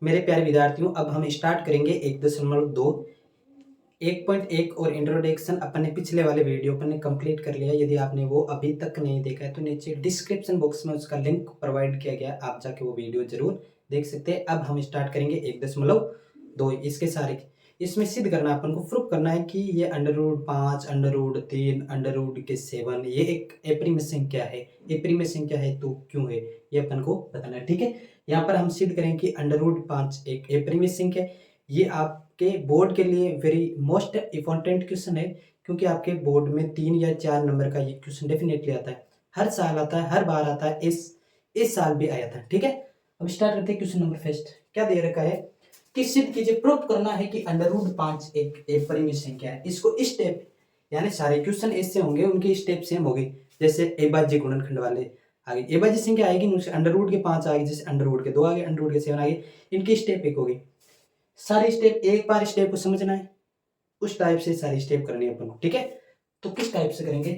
मेरे प्यारे विद्यार्थियों, अब हम स्टार्ट करेंगे 1.2। 1.1 और इंट्रोडक्शन अपन ने पिछले वाले वीडियो अपन ने कंप्लीट कर लिया। यदि आपने वो अभी तक नहीं देखा है तो नीचे डिस्क्रिप्शन बॉक्स में उसका लिंक प्रोवाइड किया गया है, आप जाके वो वीडियो जरूर देख सकते हैं। अब हम स्टार्ट करेंगे 1.2। इसके सारे इसमें सिद्ध करना, अपन को प्रूफ करना है कि ये √5, √3, √7 ये एक एप्रीमेय संख्या है। एप्रीमेय संख्या है तो क्यों है, ये अपन को बताना है। ठीक है, यहाँ पर हम सिद्ध करें कि √5 एक एप्रीमेय संख्या है। ये आपके बोर्ड के लिए वेरी मोस्ट इंपॉर्टेंट क्वेश्चन है, क्योंकि आपके बोर्ड में 3 या 4 नंबर का ये क्वेश्चन डेफिनेटली आता है। हर साल आता है, हर बार आता है। इस साल भी आया था। ठीक है, अब स्टार्ट करते हैं। क्वेश्चन नंबर फर्स्ट क्या दे रखा है कि सिद्ध कीजिए, प्रूफ करना है कि √5 एक एप्रीमेय संख्या है। इसको स्टेप, यानी सारे क्वेश्चन ऐसे होंगे, उनके स्टेप सेम होंगे। जैसे अविभाज्य गुणनखंड वाले आगे अविभाज्य संख्या आएगी, √5 आएगी, जैसे √2 आगे, √7 आगे, इनकी स्टेप एक होगी। सारे स्टेप एक बार स्टेप को समझना है, उस टाइप से सारी स्टेप करनी है अपन को। ठीक है, तो किस टाइप से करेंगे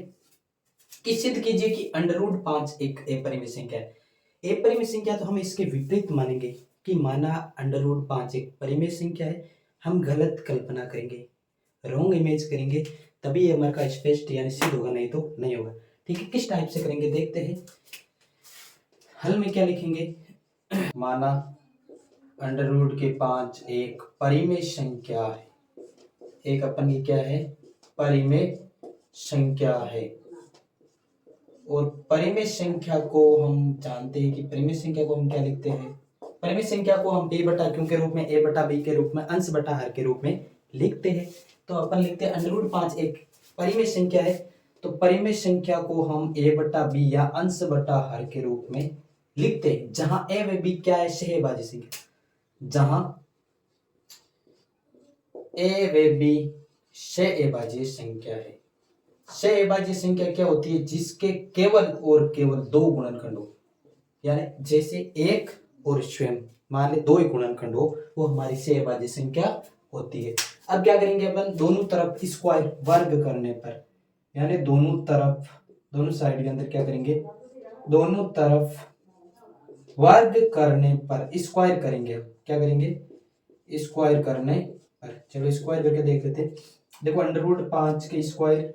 कि सिद्ध कीजिए कि √5 एक अपरिमेय संख्या है। अपरिमेय संख्या तो हम इसके विपरीत मानेंगे कि माना √5 एक परिमेय संख्या है। हम गलत कल्पना करेंगे, रॉन्ग इमेज करेंगे, तभी ये हमारा स्पष्ट यानी सिद्ध होगा, नहीं तो नहीं होगा। ठीक है, किस टाइप से करेंगे देखते हैं। हल में क्या लिखेंगे, माना √5 एक परिमेय संख्या है। एक अपन की क्या है, परिमेय संख्या है। और परिमेय संख्या को हम जानते हैं कि परिमेय संख्या को हम क्या लिखते हैं, परिमेय संख्या को हम p बटा q के रूप में, a बटा b के रूप में, अंश बटा हर के रूप में लिखते हैं। तो अपन लिखते हैं √5 एक परिमेय संख्या है, तो परिमेय संख्या को हम a बटा b या अंश बटा हर के रूप में लिखते हैं, जहां a व b क्या है, सहभाज्य संख्या। जहां a व b सहभाज्य संख्या है। सहभाज्य संख्या क्या होती है, जिसके केवल और केवल 2 गुणनखंड हो, यानी जैसे एक और स्वयं, मान ले 2 ही गुणनखंड हो, वो हमारी सहभाज्य संख्या होती है। अब क्या करेंगे अपन, दोनों तरफ स्क्वायर वर्ग करने पर, यानी दोनों तरफ, दोनों साइड के अंदर क्या करेंगे, दोनों तरफ वर्ग करने पर स्क्वायर करेंगे। क्या करेंगे, स्क्वायर करने पर। चलो स्क्वायर करके देख लेते हैं। देखो √5 के स्क्वायर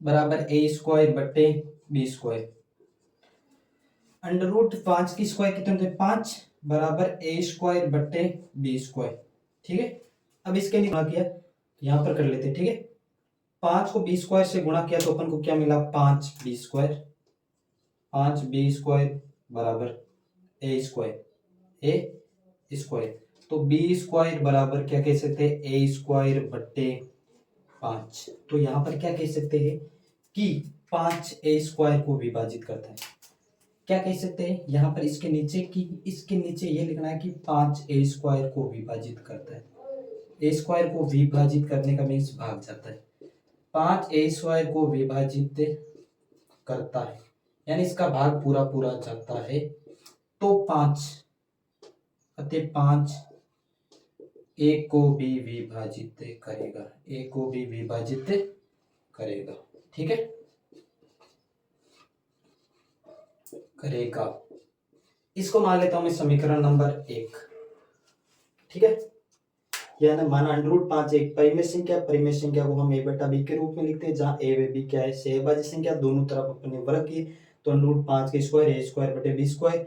बराबर a² बटे b²। √5 की स्क्वायर कितने होते हैं, 5 बराबर a² बटे b²। ठीक है, अब इसके लिए गुणा किया, यहां पर कर लेते हैं। ठीक है, 5 को b² से गुणा किया तो अपन को क्या मिला, 5b²। 5b² बराबर a²। तो b² बराबर क्या कह सकते हैं, a² बटे 5। तो यहां पर क्या कह सकते हैं कि 5 a² को विभाजित करता है। क्या कह सकते हैं यहाँ पर, इसके नीचे की, इसके नीचे ये लिखना है कि 5 a² को विभाजित करता है। a² को विभाजित करने का मीन्स भाग जाता है। 5 a² को विभाजित करता है, यानी इसका भाग पूरा पूरा जाता है। तो 5 अतः 5 a को भी विभाजित करेगा, a को भी विभाजित करेगा। ठीक है, करेगा। इसको मान लेता हूं मैं समीकरण नंबर 1। ठीक है, यह ना माना √5 एक परिमेय संख्या, परिमेय संख्या को हम a बटा b के रूप में लिखते हैं, जहां a व b क्या है, सहभाज्य संख्या। दोनों तरफ अपने वर्ग की, तो √5 के स्क्वायर a² बटे b²।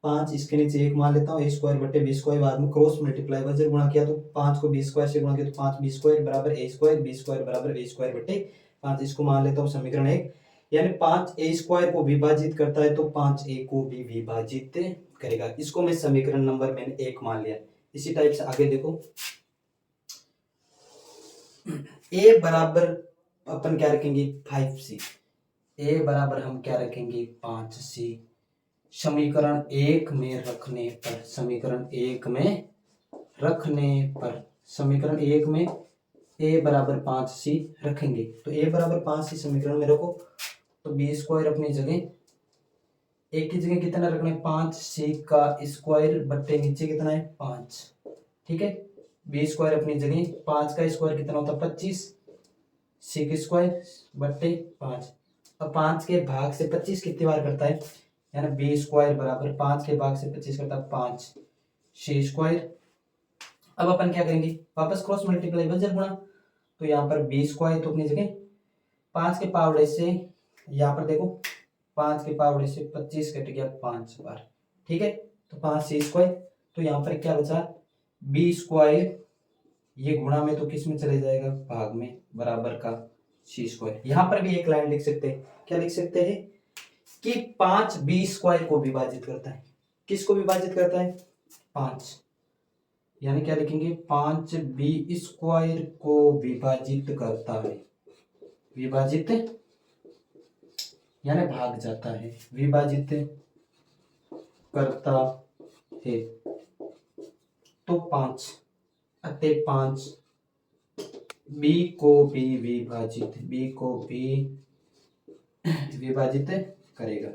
5 इसके नीचे 1 मान लेता हूँ, a² बटे b²। बाद में क्रॉस मल्टीप्लाई वजर गुणा किया तो 5 को b² से गुणा किया तो 5b² बराबर a² b² बराबर a² बटे 5। इसको मान लेता हूँ समीकरण 1, यानी 5 a² को विभाजित करता है तो 5 a को भी विभाजित करेगा। इसको मैं समीकरण नंबर मैंने 1 मान लिया। इसी टाइप से आगे देखो, a बराबर अपन क्या रखेंगे, 5c। a बराबर हम क्या रखेंगे, 5c। समीकरण 1 में रखने पर, समीकरण 1 में रखने पर, समीकरण 1 में a बराबर 5c रखेंगे। तो a बराबर 5c समीकरण में रखो, तो b² अपनी जगह, a की जगह कितना रखना है, 5c का स्क्वायर बट्टे नीचे कितना है, 5। ठीक है, b² अपनी जगह, 5 का स्क्वायर कितना होता है, 25, c के स्क्वायर बट्टे 5। अब 5 के भाग से 25 कितनी बार करता है, यानी बी स्क्वायर बराबर 5 के भाग से 25 करता 5 सी स्क्वायर। अब अपन क्या करेंगे, वापस क्रॉस मल्टीप्लाई वजन गुणा, तो यहाँ पर बी स्क्वायर तो अपनी जगह 5 के पावर से यहाँ पर देखो 5 के पावर से 25 कट गया 5 बार, ठीक है, तो 5 सी स्क्वायर। तो यहाँ पर क्या बचा, बी स्क्वायर, ये गुणा में तो किस में चले जाएगा, भाग में, बराबर का सी स्क्वायर। यहाँ पर भी एक लाइन लिख सकते हैं, क्या लिख सकते हैं कि 5 बी स्क्वायर को विभाजित करता है, किसको विभाजित करता है, 5, यानी क्या लिखेंगे, 5 बी स्क्वायर को विभाजित करता है, विभाजित यानी भाग जाता है, विभाजित करता है, तो 5 अतः 5 बी को भी विभाजित, बी को भी विभाजित करेगा,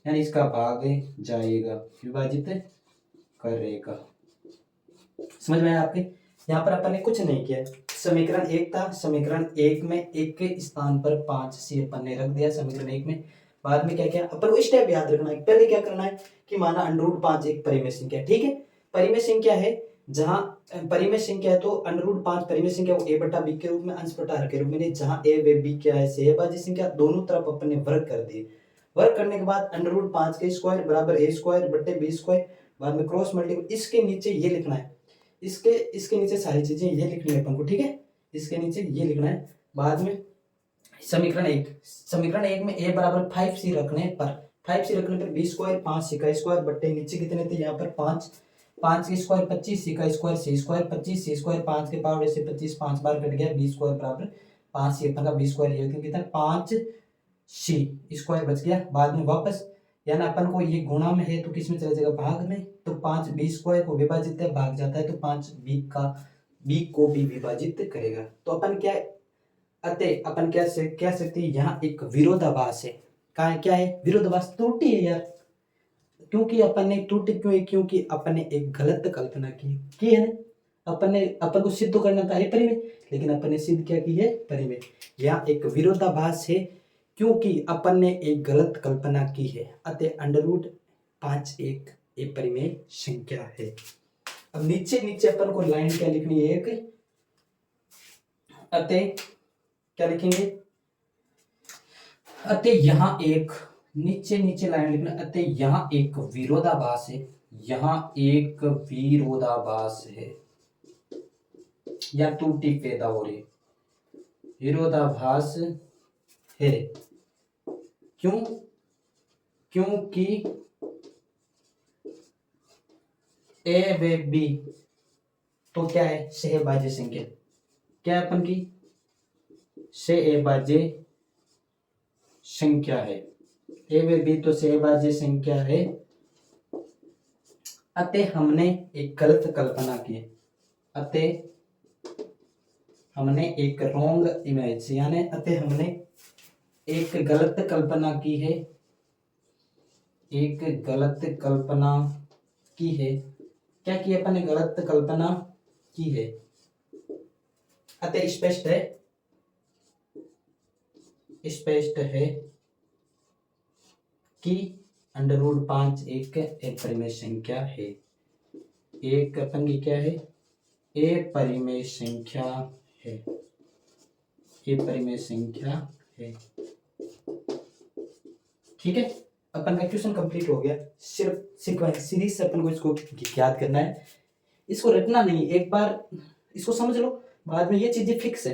यानी इसका भाग जाएगा, विभाजित करेगा। समझ में आया आपके। यहाँ पर अपन ने कुछ नहीं किया, समीकरण 1 था, समीकरण 1 में 1 के स्थान पर 5 सी अपन ने रख दिया समीकरण 1 में। बाद में क्या किया अपन को, स्टेप याद रखना है, पहले क्या करना है कि माना √5 एक परिमेय संख्या, ठीक है, परिमेय संख्या है, जहां परिमेय संख्या है तो √5 परिमेय संख्या को a बटा b के रूप में, अंश बटा हर के रूप में, जहां a व b क्या है सहभाज्य संख्या, दोनों तरफ अपन ने वर्ग कर दिए। वर्ग करने के बाद √5 के स्क्वायर बराबर a स्क्वायर बटे b स्क्वायर, बाद में क्रॉस मल्टीप्लाई, इसके नीचे ये लिखना है, इसके नीचे सारी चीजें ये लिखनी है अपन को, ठीक है, इसके नीचे ये लिखना है। बाद में समीकरण 1 में a बराबर 5c रखने पर, 5c रखने पर b स्क्वायर 5c का स्क्वायर बट्टे नीचे कितने थे यहाँ पर 5 के स्क्वायर 25, c का square c square 25, c square 5 के पावर से 25 5 बार कट गया, b स्क्वायर बराबर 5c अपन का b स्क्वायर ये कितना 5c स्क्वायर बच गया। बाद में वापस यानी अपन को ये गुणा में है तो किस में चला जाएगा, भाग में, तो 5 बी स्क्वायर को विभाजित है, भाग जाता है, तो 5 बी को भी विभाजित करेगा। तो अपन क्या, अतः अपन क्या सकते हैं, यहाँ एक विरोधाभास है, क्या है, विरोधाभास, त्रुटि है यार, क्योंकि अपन ने त्रुटि क्यों है, क्योंकि अपन ने एक गलत कल्पना की है ना, अपन को सिद्ध करना था है परिमेय, लेकिन अपन ने सिद्ध क्या की है, परिमेय। यहाँ एक विरोधाभास है क्योंकि अपन ने एक गलत कल्पना की है, अतः √5 एक परिमेय संख्या है। अब नीचे अपन को लाइन क्या लिखनी है, एक, अतः क्या लिखेंगे, अतः यहाँ एक नीचे लाइन लिखना, अतः यहाँ एक विरोधाभास है, यहाँ एक विरोधाभास है, या त्रुटि पैदा हो रही, विरोधाभास है, क्योंकि a व b तो क्या है, सहभाज्य संख्या, क्या अपन की सहभाज्य संख्या है, a व b तो सहभाज्य संख्या है, अतः हमने एक गलत कल्पना की, अतः हमने एक रॉन्ग इमेज, यानी अतः हमने एक गलत कल्पना की है, एक गलत कल्पना की है, क्या की अपन ने गलत कल्पना की है, अतः स्पष्ट है कि √5 एक परिमेय संख्या है, एक अपन की क्या है, एक परिमेय संख्या है, एक परिमेय संख्या है, ठीक है। अपन का क्वेश्चन कंप्लीट हो गया, सिर्फ सीक्वेंस सीरीज से अपन को इसको याद करना है, इसको रटना नहीं, एक बार इसको समझ लो, बाद में ये चीजें फिक्स है,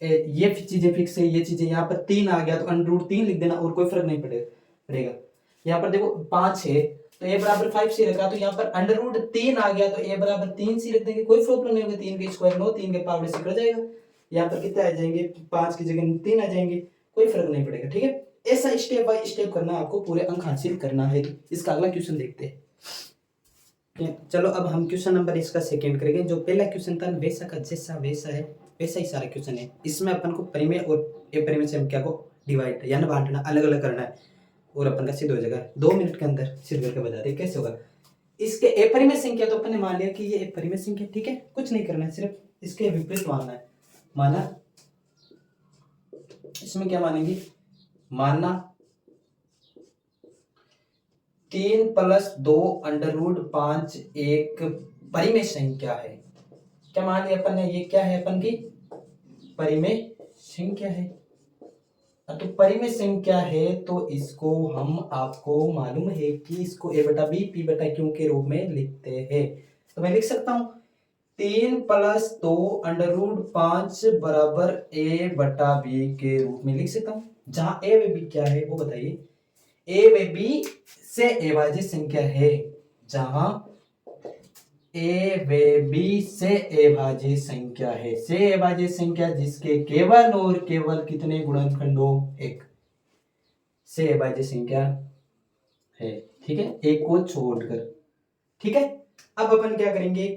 ये चीजें फिक्स है, ये चीजें यहाँ पर 3 आ गया तो √3 लिख देना और कोई फर्क नहीं पड़ेगा। यहाँ पर देखो 5 है तो a बराबर 5c रखा, तो यहाँ पर √3 आ गया तो a बराबर 3c रख देंगे, कोई प्रॉब्लम नहीं होगी, 3 के स्क्वायर 9, 3 के पावर से कट जाएगा, यहाँ पर कितने आ जाएंगे, 5 की जगह 3 आ जाएंगे, कोई फर्क नहीं पड़ेगा, ठीक है। ऐसा स्टेप बाय स्टेप करना, आपको पूरे अंक हासिल करना है। इसका अगला क्वेश्चन देखते हैं। चलो अब हम क्वेश्चन नंबर इसका सेकंड करेंगे। जो पहला क्वेश्चन था वैसा का जैसा वैसा है, वैसा ही सारा क्वेश्चन है। इसमें अपन को परिमेय और अपरिमेय संख्या को डिवाइड यानी बांटना, अलग अलग करना है, और अपन का सिद्ध हो जाएगा 2 मिनट के अंदर। सिद्ध करके बता दे कैसे होगा। इसके अपरिमेय संख्या तो अपन ने मान लिया कि ये अपरिमेय संख्या, ठीक है, कुछ नहीं करना है, सिर्फ इसके विपरीत मानना है। माना, इसमें क्या मानेंगे, मानना 3 प्लस 2 अंडर रूट 5 एक परिमेय संख्या है। क्या मान लिया अपन ने, ये क्या है अपन की परिमेय संख्या है। तो परिमेय संख्या है तो इसको हम, आपको मालूम है कि इसको a बटा बी पी बटा क्यू के रूप में लिखते हैं। तो मैं लिख सकता हूं 3 प्लस 2 अंडर रूट 5 बराबर a बटा बी के रूप में लिख सकता हूं। जहां a व b क्या है वो बताइए। a व b से अभाज्य संख्या है, जहां ए व बी से अभाज्य संख्या है, से अभाज्य संख्या जिसके केवल और केवल कितने गुणनखंडों, एक से अभाज्य संख्या है। ठीक है, एक को छोड़कर। ठीक है, अब अपन क्या करेंगे,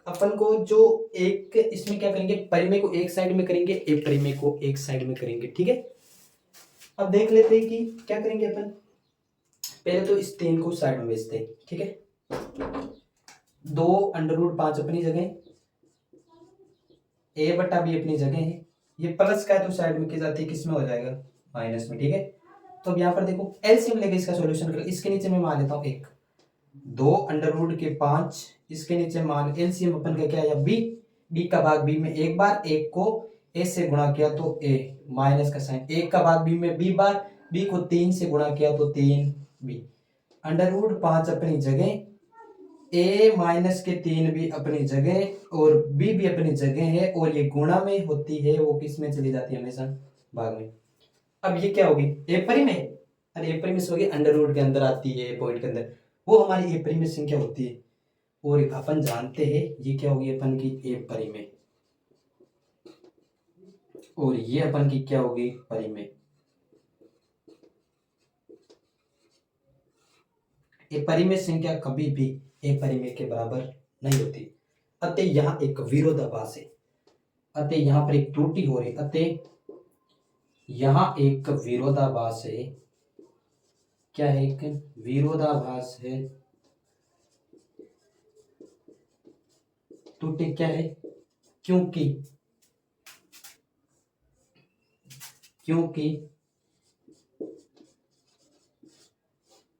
अपन को जो एक इसमें क्या करेंगे, परिमेय को एक साइड में करेंगे, एक परिमेय को एक साइड में करेंगे। ठीक है, अब देख लेते हैं कि क्या करेंगे अपन। पहले तो इस 3 को साइड में भेजते हैं। ठीक है, 2 अंडर रूट 5 अपनी जगह, a बटा b अपनी जगह है। ये प्लस का है तो साइड में की जाती है, किसमें हो जाएगा, माइनस में। ठीक है, तो अब यहाँ पर देखो एलसीएम लेके इसका सॉल्यूशन कर, इसके नीचे मैं मान लेता हूँ 1, 2 अंडर रूट के 5, इसके नीचे मान एलसीएम अपन का क्या है, b का भाग b में एक बार, एक को a से गुणा किया तो a, माइनस का साइन, एक का भाग b में b बार, b को 3 से गुणा किया तो 3b, अंडर रूट 5 अपनी जगह, a माइनस के 3 भी अपनी जगह और b भी अपनी जगह है, और ये गुणा में होती है, वो किस में चली जाती है, हमेशा भाग में। अब ये क्या होगी, ए परिमेय, अरे ए परिमेय से होगी अंडर रूट के अंदर आती है, पॉइंट के अंदर, वो हमारी ए परिमेय संख्या होती है। और अपन जानते हैं ये क्या होगी अपन की ए परिमेय, और ये अपन की क्या होगी, परिमेय। ए परिमेय संख्या कभी भी ए परिमेय के बराबर नहीं होती। अतः यहाँ एक विरोधाभास है, अतः यहाँ पर एक त्रुटि हो रही, अतः यहाँ एक विरोधाभास है। क्या है, एक विरोधाभास है। त्रुटि क्या है, क्योंकि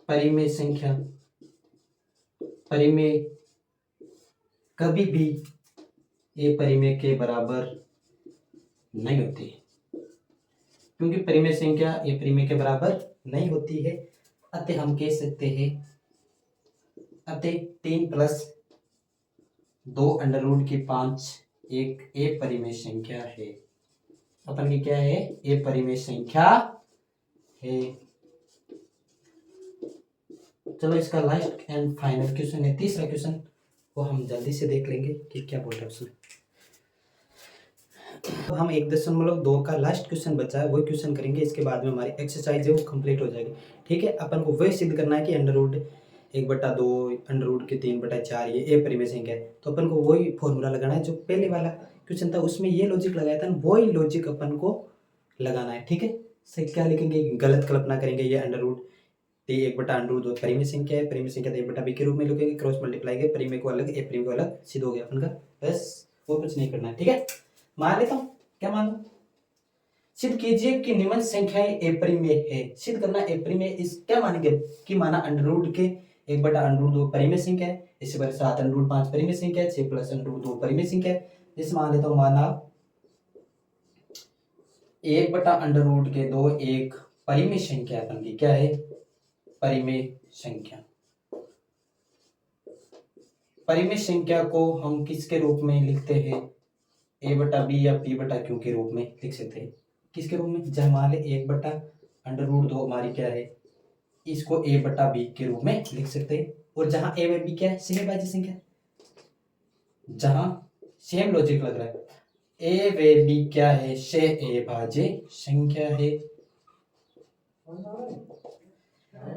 परिमेय संख्या, परिमेय कभी भी ए परिमेय के बराबर नहीं होती, क्योंकि परिमेय संख्या ए परिमेय के बराबर नहीं होती है। अतः हम कह सकते हैं, अतः 3 प्लस 2 अंडर रूट की 5 एक ए परिमेय संख्या है। अपन की क्या है, ए परिमेय संख्या है। चलो इसका लास्ट एंड फाइनल क्वेश्चन है, तीसरा क्वेश्चन, वो हम जल्दी से देख लेंगे कि क्या बोल रहा है उसमें। हम 1.2 का लास्ट क्वेश्चन बचा है, वही क्वेश्चन करेंगे, इसके बाद में हमारी एक्सरसाइज है वो कंप्लीट हो जाएगी। ठीक है, अपन को वही सिद्ध करना है कि अंडर रूट 1/2 अंडर रूट के 3/4 ये ए परिमेय संख्या है। तो अपन को वही फॉर्मूला लगाना है जो पहले वाला क्वेश्चन था, उसमें ये लॉजिक लगाया था, वही लॉजिक अपन को लगाना है। ठीक है, सही क्या लिखेंगे, गलत कल्पना करेंगे, ये अंडर रूट 1/√2 परिमेय संख्या है, परिमेय संख्या तो 1/b के रूप में लिखेंगे, क्रॉस मल्टीप्लाई के परिमेय को अलग, ए परिमेय को अलग, सिद्ध हो गया अपन का, बस वो कुछ नहीं करना है। ठीक है, मान लेता हूँ, क्या मानू, सिद्ध कीजिए कि निम्न संख्याएं ए परिमेय है। सिद्ध करना ए परिमेय, इस क्या मानेंगे कि माना अंडर रूट के 1/√2 परिमेय संख्या है, इससे बड़े 7 अंडर रूट 5 परिमेय संख्या है, 6 प्लस अंडर रूट 2 परिमेय संख्या है। इस मान लेता हूँ, माना 1/√2 एक परिमेय संख्या अपन की क्या है, परिमेय संख्या। परिमेय संख्या को हम किसके रूप में लिखते हैं, a/b या p/q के रूप में लिख सकते हैं। किसके रूप में, जब मान ले 1/√2 हमारी क्या है, इसको a/b के रूप में लिख सकते हैं। और जहां a व b क्या है, समभाज्य संख्या, जहां सेम लॉजिक लग रहा है, a व b क्या है, समभाज्य संख्या है।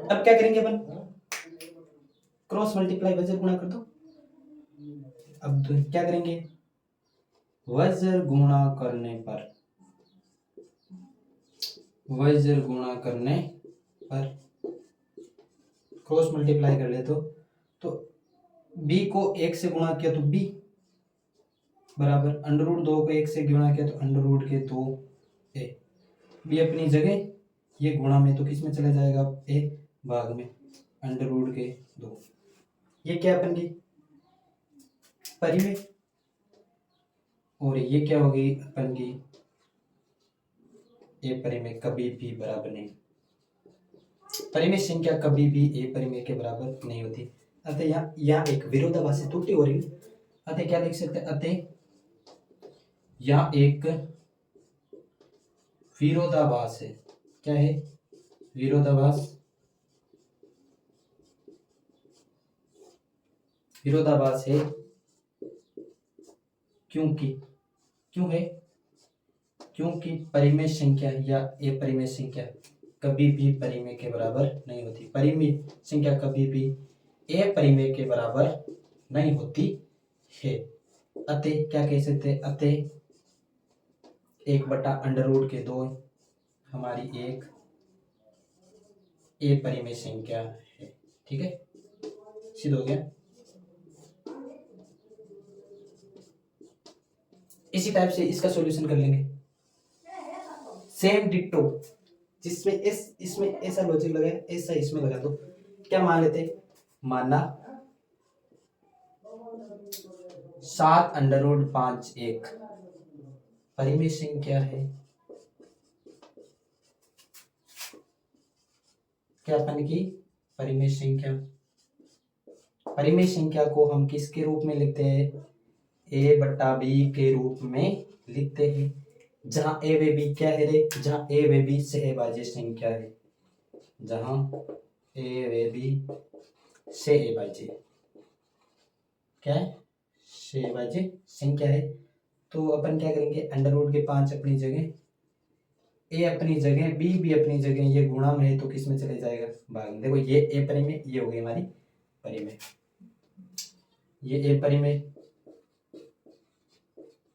अब क्या करेंगे अपन, क्रॉस मल्टीप्लाई वज्र गुणा कर दो। अब तो क्या करेंगे, वज्र गुणा करने पर, वज्र गुणा करने पर क्रॉस मल्टीप्लाई कर ले तो b को 1 से गुणा किया तो b बराबर अंडर रूट 2 को 1 से गुणा किया तो अंडर रूट 2a, b अपनी जगह, ये गुणा में तो किस में चला जाएगा, a भाग में। अंडर रूट के 2। ये क्या अपन की परिमेय, और ये क्या हो गई अपन की ए परिमेय कभी भी बराबर नहीं, परिमेय संख्या कभी भी ए परिमेय के बराबर नहीं होती। अतः यहाँ एक विरोधाभासी त्रुटि हो रही है। अतः क्या लिख सकते हैं, अतः यहाँ एक विरोधाभास है। क्या है? विरोधाभास। विरोधाभास है क्यों है? क्योंकि परिमेय संख्या या ए परिमेय संख्या कभी भी परिमेय के बराबर नहीं होती। परिमेय संख्या कभी भी ए परिमेय के बराबर नहीं होती है। अतः क्या कह सकते हैं, अतः 1/√2 हमारी एक ए परिमेय संख्या है। ठीक है, सिद्ध हो गया। इसी टाइप से इसका सॉल्यूशन कर लेंगे, सेम डिट्टो, जिसमें इसमें ऐसा लॉजिक लगा है, ऐसा इसमें लगा। तो क्या मान लेते, माना 7√5 एक परिमेय संख्या है। क्या अपन की परिमेय संख्या, परिमेय संख्या को हम किसके रूप में लिखते हैं, a/b के रूप में लिखते हैं, जहां ए व बी क्या है रे, जहां ए व बी सहभाज्य संख्या है, जहां ए व बी सहभाज्य क्या है, सहभाज्य संख्या है। तो अपन क्या करेंगे, √5 अपनी जगह, ए अपनी जगह, बी भी अपनी जगह, ये गुणा में है तो किस में चले जाएगा, भाग में। देखो ये ए परिमेय, ये हो गई हमारी परिमेय, ये ए परिमेय,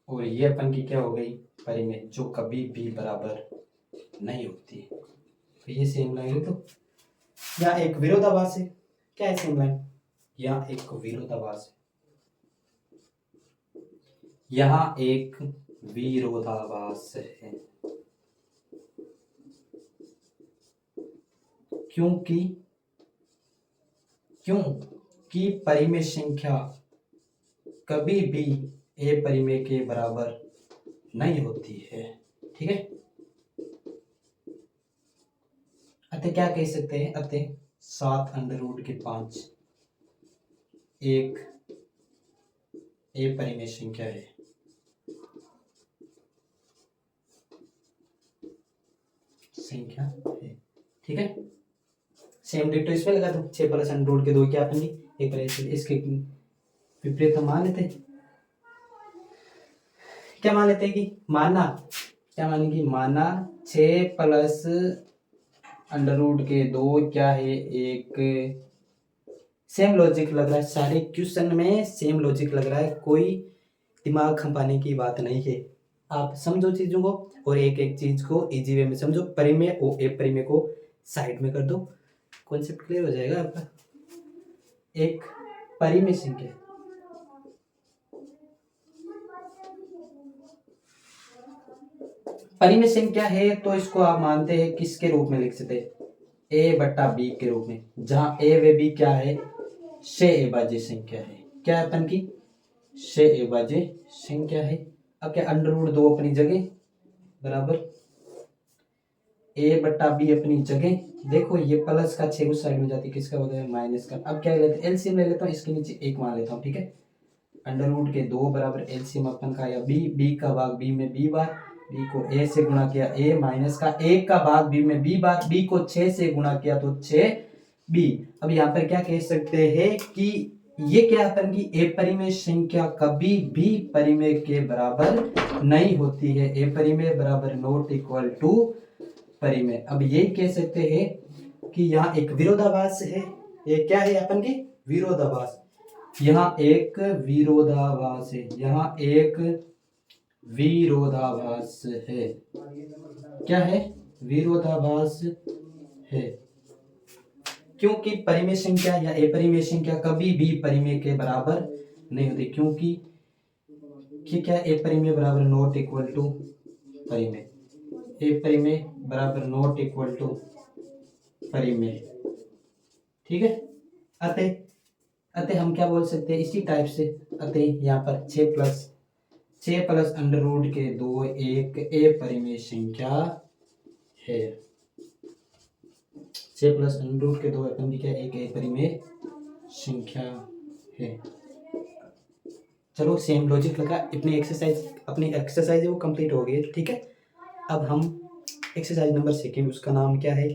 और ये अपन की क्या हो गई परिमेय, जो कभी भी बराबर नहीं होती। तो ये सेम लाइन है। तो यहाँ एक विरोधाभास है। क्या है सेम लाइन, यहाँ एक विरोधाभास है, यहाँ एक विरोधाभास है, क्योंकि परिमेय संख्या कभी भी ए परिमेय के बराबर नहीं होती है। ठीक है, अतः क्या कह सकते हैं, अतः 7√5 एक ए परिमेय संख्या है। ठीक है, सेम डिटो इसमें लगा दो, 6 + √2 क्या अपन एक इसके विपरीत हम मान लेते हैं। क्या मान लेते हैं कि माना, क्या मानेंगे, माना 6 + √2 क्या है, एक सेम लॉजिक लग रहा है। सारे क्वेश्चन में सेम लॉजिक लग रहा है, कोई दिमाग खपाने की बात नहीं है। आप समझो चीजों को और एक एक चीज को इजी वे में समझो। परिमेय और ए परिमेय को साइड में कर दो, कॉन्सेप्ट क्लियर हो जाएगा आपका। एक परिमेय संख्या, परिमेय संख्या है तो इसको आप मानते हैं किसके रूप में लिख सकते हैं, a/b के रूप में, जहां a व b क्या है, सहभाज्य संख्या है। क्या है अपन की सहभाज्य संख्या है। अब क्या √2 अपनी जगह बराबर a/b अपनी जगह। देखो ये प्लस का 6 उस साइड में जाती है, किसका होता है, माइनस का। अब क्या लेते हैं, एलसीएम ले लेता हूँ, इसके नीचे 1 मान लेता हूँ। ठीक है, √2 बराबर एलसीएम अपन का आया b का भाग b में b बार, b को a से गुणा किया a, माइनस का 1 का भाग b में b बार, b को 6 से गुणा किया तो 6b। अब यहाँ पर क्या कह सकते हैं कि ये क्या अपन की ए परिमेय संख्या कभी भी परिमेय के बराबर नहीं होती है। ए परिमेय बराबर नॉट इक्वल टू परिमेय। अब ये कह सकते हैं कि यहाँ एक विरोधाभास है। ये क्या है अपन की विरोधाभास, यहाँ एक विरोधाभास है, यहाँ एक विरोधाभास है। क्या है, विरोधाभास है, क्योंकि परिमेय संख्या या ए परिमेय संख्या कभी भी परिमेय के बराबर नहीं होती। क्योंकि क्या ए परिमेय बराबर नॉट इक्वल टू परिमेय, ए परिमेय बराबर नॉट इक्वल टू परिमेय। ठीक है। अतः अतः हम क्या बोल सकते हैं इसी टाइप से। अतः यहाँ पर 6 प्लस अंडर रूट के 2 एक अपरिमेय संख्या है। 6 प्लस अंडर रूट के 2 अपन की क्या एक अपरिमेय संख्या है। चलो सेम लॉजिक लगा। अपनी एक्सरसाइज है वो कंप्लीट हो गई। ठीक है। अब हम एक्सरसाइज नंबर 2 उसका नाम क्या है,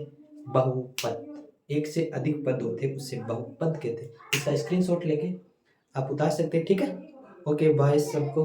बहुपद। एक से अधिक पद होते उससे बहुपद कहते। इसका स्क्रीनशॉट लेके आप उतार सकते हैं। ठीक है। ओके बाय सबको।